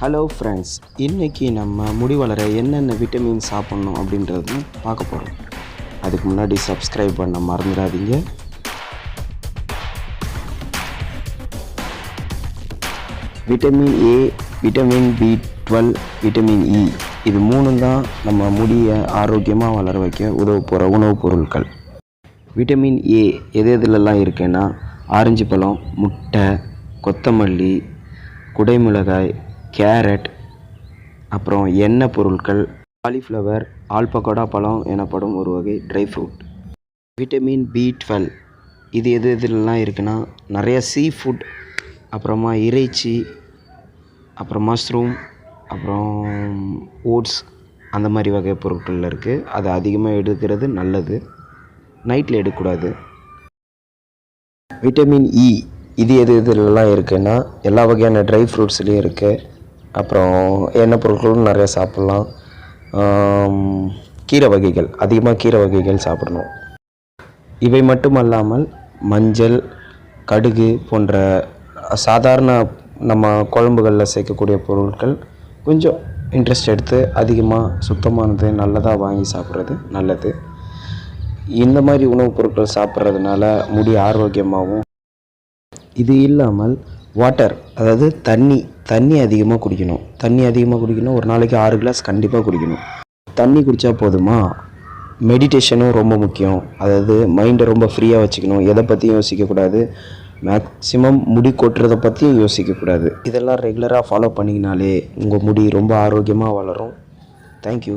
Hello friends, இன்றைக்கி நம்ம முடி வளர என்னென்ன விட்டமின் சாப்பிட்ணும் அப்படின்றது பார்க்க போகிறோம். அதுக்கு முன்னாடி சப்ஸ்கிரைப் பண்ண மறந்துடாதீங்க. விட்டமின் ஏ, விட்டமின் பி12, விட்டமின் இ, இது மூணும் தான் நம்ம முடியை ஆரோக்கியமாக வளர வைக்க உதவ போகிற உணவுப் பொருட்கள். விட்டமின் ஏ எதுலெல்லாம் இருக்குன்னா ஆரஞ்சு பழம், முட்டை, கொத்தமல்லி, குடைமிளகாய், கேரட், அப்புறம் எண்ணெய் பொருட்கள், காலிஃப்ளவர், ஆல்பகோடா பழம் எனப்படும் ஒரு வகை ட்ரை ஃப்ரூட். விட்டமின் பி12 இது எதுலெல்லாம் இருக்குன்னா நிறைய சீ ஃபுட், அப்புறமா இறைச்சி, அப்புறம் மஷ்ரூம், அப்புறம் ஓட்ஸ், அந்த மாதிரி வகை பொருட்களில் இருக்குது. அது அதிகமாக எடுக்கிறது நல்லது, நைட்டில் எடுக்கக்கூடாது. விட்டமின் இ இது எதுலெல்லாம் இருக்குன்னா எல்லா வகையான ட்ரை ஃப்ரூட்ஸ்லேயும் இருக்குது. அப்புறம் எண்ணெய் பொருட்களும் நிறையா சாப்பிட்லாம். கீரை வகைகள், அதிகமாக கீரை வகைகள் சாப்பிடணும். இவை மட்டுமல்லாமல் மஞ்சள், கடுகு போன்ற சாதாரண நம்ம குழம்புகளில் சேர்க்கக்கூடிய பொருட்கள் கொஞ்சம் இன்ட்ரெஸ்ட் எடுத்து அதிகமாக சுத்தமானது நல்லதாக வாங்கி சாப்பிட்றது நல்லது. இந்த மாதிரி உணவுப் பொருட்கள் சாப்பிட்றதுனால முடி ஆரோக்கியமாகவும். இது இல்லாமல் வாட்டர், அதாவது தண்ணி அதிகமாக குடிக்கணும். ஒரு நாளைக்கு 6 கிளாஸ் கண்டிப்பாக குடிக்கணும். தண்ணி குடித்தா போதுமா? மெடிடேஷனும் ரொம்ப முக்கியம். அதாவது மைண்டை ரொம்ப ஃப்ரீயாக வச்சுக்கணும். எதை பற்றியும் யோசிக்கக்கூடாது. மேக்ஸிமம் முடி கொட்டுறதை பற்றியும் யோசிக்கக்கூடாது. இதெல்லாம் ரெகுலராக ஃபாலோ பண்ணிங்கனாலே உங்கள் முடி ரொம்ப ஆரோக்கியமாக வளரும். தேங்க்யூ.